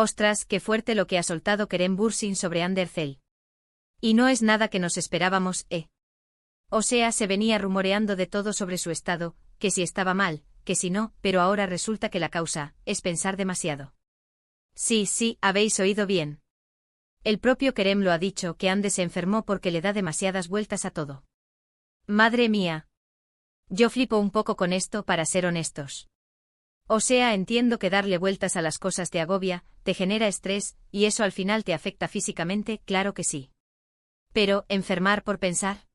Ostras, qué fuerte lo que ha soltado Kerem Bürsin sobre Ander Zel. Y no es nada que nos esperábamos, ¿eh? O sea, se venía rumoreando de todo sobre su estado, que si estaba mal, que si no, pero ahora resulta que la causa es pensar demasiado. Sí, sí, habéis oído bien. El propio Kerem lo ha dicho, que Ande se enfermó porque le da demasiadas vueltas a todo. Madre mía. Yo flipo un poco con esto, para ser honestos. O sea, entiendo que darle vueltas a las cosas te agobia, te genera estrés, y eso al final te afecta físicamente, claro que sí. Pero, ¿enfermar por pensar?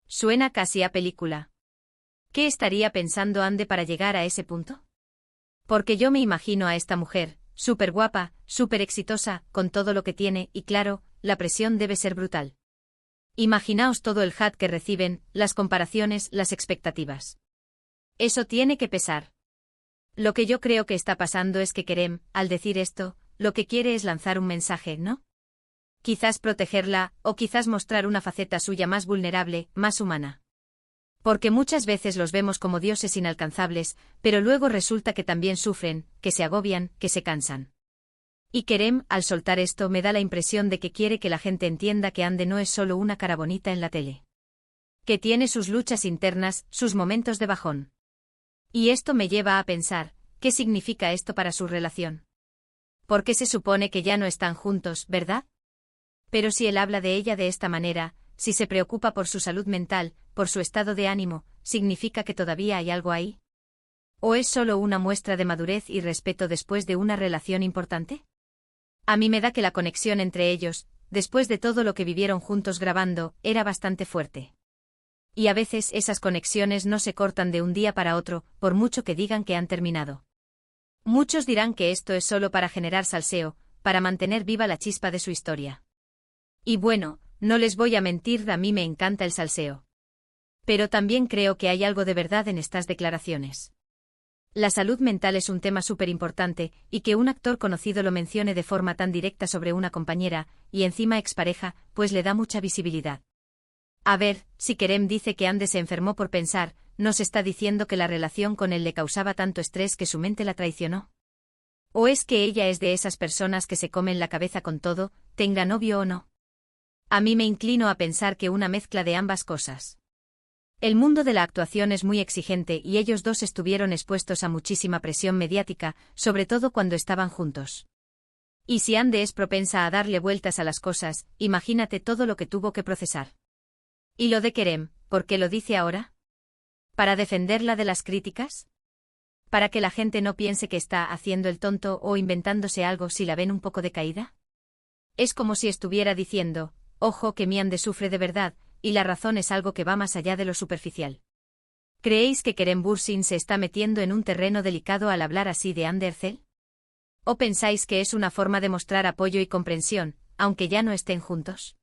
Suena casi a película. ¿Qué estaría pensando Ande para llegar a ese punto? Porque yo me imagino a esta mujer, súper guapa, súper exitosa, con todo lo que tiene, y claro, la presión debe ser brutal. Imaginaos todo el hate que reciben, las comparaciones, las expectativas. Eso tiene que pesar. Lo que yo creo que está pasando es que Kerem, al decir esto, lo que quiere es lanzar un mensaje, ¿no? Quizás protegerla, o quizás mostrar una faceta suya más vulnerable, más humana. Porque muchas veces los vemos como dioses inalcanzables, pero luego resulta que también sufren, que se agobian, que se cansan. Y Kerem, al soltar esto, me da la impresión de que quiere que la gente entienda que Ande no es solo una cara bonita en la tele. Que tiene sus luchas internas, sus momentos de bajón. Y esto me lleva a pensar, ¿qué significa esto para su relación? Porque se supone que ya no están juntos, ¿verdad? Pero si él habla de ella de esta manera, si se preocupa por su salud mental, por su estado de ánimo, ¿significa que todavía hay algo ahí? ¿O es solo una muestra de madurez y respeto después de una relación importante? A mí me da que la conexión entre ellos, después de todo lo que vivieron juntos grabando, era bastante fuerte. Y a veces esas conexiones no se cortan de un día para otro, por mucho que digan que han terminado. Muchos dirán que esto es solo para generar salseo, para mantener viva la chispa de su historia. Y bueno, no les voy a mentir, a mí me encanta el salseo. Pero también creo que hay algo de verdad en estas declaraciones. La salud mental es un tema súper importante, y que un actor conocido lo mencione de forma tan directa sobre una compañera, y encima expareja, pues le da mucha visibilidad. A ver, si Kerem dice que Ande se enfermó por pensar, ¿nos está diciendo que la relación con él le causaba tanto estrés que su mente la traicionó? ¿O es que ella es de esas personas que se comen la cabeza con todo, tenga novio o no? A mí me inclino a pensar que una mezcla de ambas cosas. El mundo de la actuación es muy exigente y ellos dos estuvieron expuestos a muchísima presión mediática, sobre todo cuando estaban juntos. Y si Ande es propensa a darle vueltas a las cosas, imagínate todo lo que tuvo que procesar. ¿Y lo de Kerem, por qué lo dice ahora? ¿Para defenderla de las críticas? ¿Para que la gente no piense que está haciendo el tonto o inventándose algo si la ven un poco decaída? Es como si estuviera diciendo, ojo que mi Ande sufre de verdad, y la razón es algo que va más allá de lo superficial. ¿Creéis que Kerem Bürsin se está metiendo en un terreno delicado al hablar así de Ander Zel? ¿O pensáis que es una forma de mostrar apoyo y comprensión, aunque ya no estén juntos?